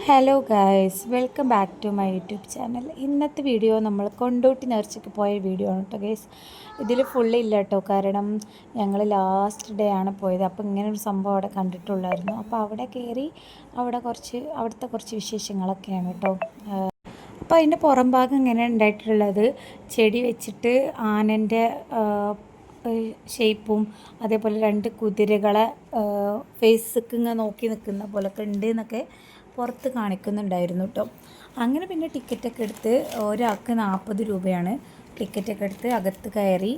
Hello guys, welcome back to my YouTube channel. ഇന്നത്തെ video നമ്മൾ കൊണ്ടോട്ടി നേർച്ചയ്ക്ക് പോയ വീഡിയോ ആണ് കേട്ടോ ഗൈസ്. ഇതിൽ ഫുള്ള് ഇല്ല കേട്ടോ, കാരണം ഞങ്ങൾ ലാസ്റ്റ് ഡേ ആണ് പോയത്. അപ്പോൾ ഇങ്ങനെ ഒരു സംഭവം അവിടെ കണ്ടിട്ടുള്ളായിരുന്നു. അപ്പോൾ അവിടെ കയറി അവിടുത്തെ കുറച്ച് വിശേഷങ്ങളൊക്കെയാണ് കേട്ടോ. അപ്പോൾ അതിൻ്റെ പുറം ഭാഗം ഇങ്ങനെ ഉണ്ടായിട്ടുള്ളത് ചെടി വെച്ചിട്ട് ആനൻ്റെ ഷേപ്പും അതേപോലെ രണ്ട് കുതിരകളെ ഫേസൊക്കെ ഇങ്ങനെ നോക്കി നിൽക്കുന്ന പോലൊക്കെ ഉണ്ട് എന്നൊക്കെ പുറത്ത് കാണിക്കുന്നുണ്ടായിരുന്നു കേട്ടോ. അങ്ങനെ പിന്നെ ടിക്കറ്റൊക്കെ എടുത്ത് ഒരാൾക്ക് 40 രൂപയാണ്. ടിക്കറ്റൊക്കെ എടുത്ത് അകത്ത് കയറി.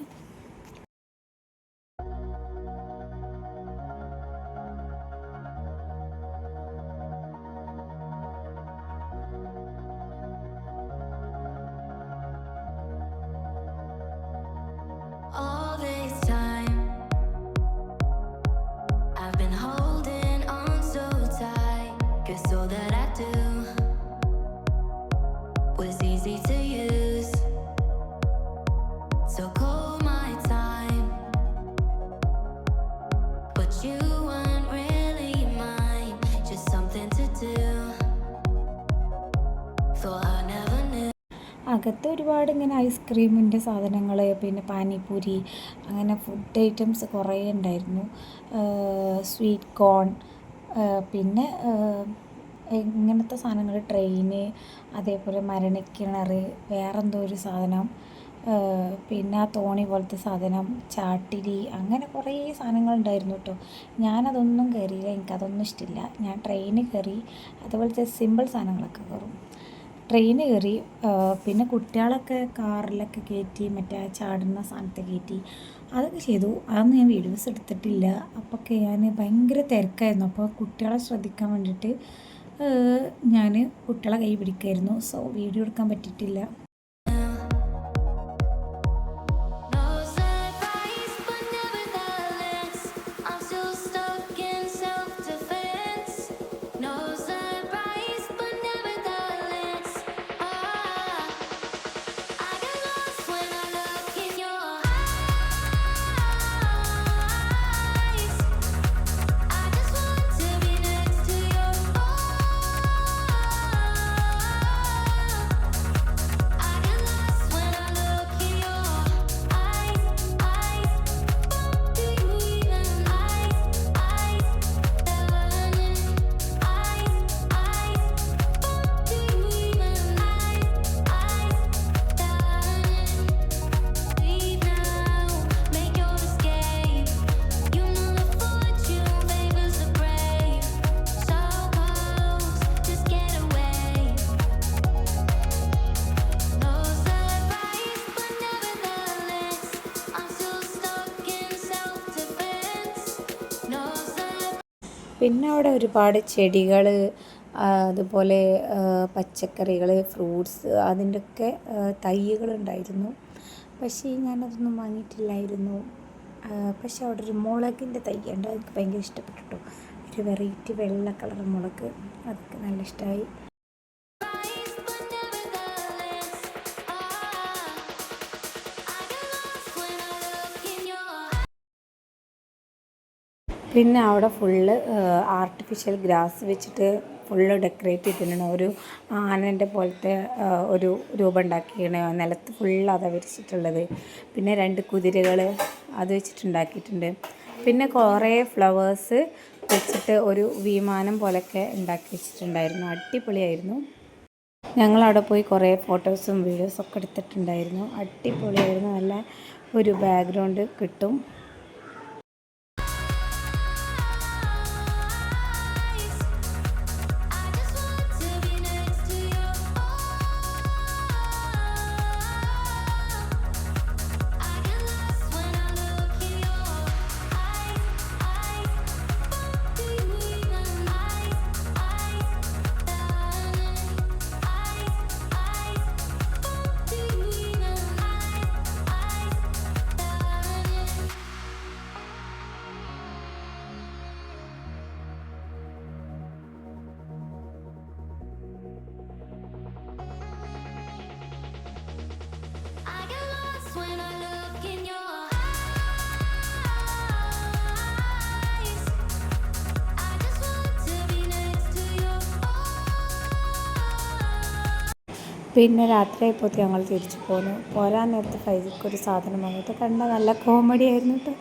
അകത്ത് ഒരുപാട് ഇങ്ങനെ ഐസ്ക്രീമിൻ്റെ സാധനങ്ങൾ, പിന്നെ പാനിപൂരി, അങ്ങനെ ഫുഡ് ഐറ്റംസ് കുറേ ഉണ്ടായിരുന്നു. സ്വീറ്റ് കോൺ, പിന്നെ ഇങ്ങനത്തെ സാധനങ്ങൾ, ട്രെയിന്, അതേപോലെ മരണക്കിണർ, വേറെന്തോ ഒരു സാധനം, പിന്നെ തോണി പോലത്തെ സാധനം, ചാട്ടിരി, അങ്ങനെ കുറേ സാധനങ്ങളുണ്ടായിരുന്നു കേട്ടോ. ഞാനതൊന്നും കയറിയില്ല, എനിക്കതൊന്നും ഇഷ്ടമില്ല. ഞാൻ ട്രെയിന് കയറി, അതുപോലത്തെ സിമ്പിൾ സാധനങ്ങളൊക്കെ കയറും. ട്രെയിന് കയറി. പിന്നെ കുട്ടികളൊക്കെ കാറിലൊക്കെ കയറ്റി, മറ്റേ ചാടുന്ന സാധനത്തെ കയറ്റി, അതൊക്കെ ചെയ്തു. അതൊന്നും ഞാൻ വീഡിയോസ് എടുത്തിട്ടില്ല. അപ്പോഴൊക്കെ ഞാൻ ഭയങ്കര തിരക്കായിരുന്നു. അപ്പോൾ കുട്ടികളെ ശ്രദ്ധിക്കാൻ വേണ്ടിയിട്ട് ഞാൻ കുട്ടികളെ കൈ പിടിക്കുമായിരുന്നു. സോ വീഡിയോ എടുക്കാൻ പറ്റിയിട്ടില്ല. പിന്നെ അവിടെ ഒരുപാട് ചെടികൾ, അതുപോലെ പച്ചക്കറികൾ, ഫ്രൂട്ട്സ്, അതിൻ്റെയൊക്കെ തൈകളുണ്ടായിരുന്നു. പക്ഷേ ഞാനതൊന്നും വാങ്ങിയിട്ടില്ലായിരുന്നു. പക്ഷെ അവിടെ ഒരു മുളകിൻ്റെ തൈ ഉണ്ട്, അതൊക്കെ ഭയങ്കര ഇഷ്ടപ്പെട്ടു. ഒരു വെറൈറ്റി വെള്ള കളർ മുളക്, അതൊക്കെ നല്ല ഇഷ്ടമായി. പിന്നെ അവിടെ ഫുള്ള് ആർട്ടിഫിഷ്യൽ ഗ്രാസ് വെച്ചിട്ട് ഫുള്ള് ഡെക്കറേറ്റ് ചെയ്തിട്ടുണ്ട്. ഒരു ആനൻ്റെ പോലത്തെ ഒരു രൂപം ഉണ്ടാക്കിയാണ്. നിലത്ത് ഫുള്ള് അതാണ് വിരിച്ചിട്ടുള്ളത്. പിന്നെ 2 കുതിരകൾ അത് വെച്ചിട്ടുണ്ടാക്കിയിട്ടുണ്ട്. പിന്നെ കുറേ ഫ്ലവേഴ്സ് വെച്ചിട്ട് ഒരു വിമാനം പോലെയൊക്കെ ഉണ്ടാക്കി വെച്ചിട്ടുണ്ടായിരുന്നു. അടിപൊളിയായിരുന്നു. ഞങ്ങളവിടെ പോയി കുറേ ഫോട്ടോസും വീഡിയോസൊക്കെ എടുത്തിട്ടുണ്ടായിരുന്നു. അടിപൊളിയായിരുന്നു. നല്ല ഒരു ബാക്ക്ഗ്രൗണ്ട് കിട്ടും. പിന്നെ രാത്രിയായപ്പോഴത്തേക്ക് ഞങ്ങൾ തിരിച്ചു പോന്നു. പോരാൻ നേരത്ത് ഫൈസിക്കൊരു സാധനം വാങ്ങിയിട്ട് കണ്ട നല്ല കോമഡി ആയിരുന്നു കേട്ടോ.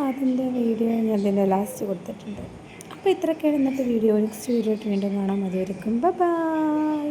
അതിൻ്റെ വീഡിയോ ഞാൻ ഇതിൻ്റെ ലാസ്റ്റ് കൊടുത്തിട്ടുണ്ട്. അപ്പോൾ ഇത്രയൊക്കെയാണ് ഇന്നത്തെ വീഡിയോ. നെക്സ്റ്റ് വീഡിയോ ആയിട്ട് വീണ്ടും കാണാം. അതുവരെക്കും ബൈ.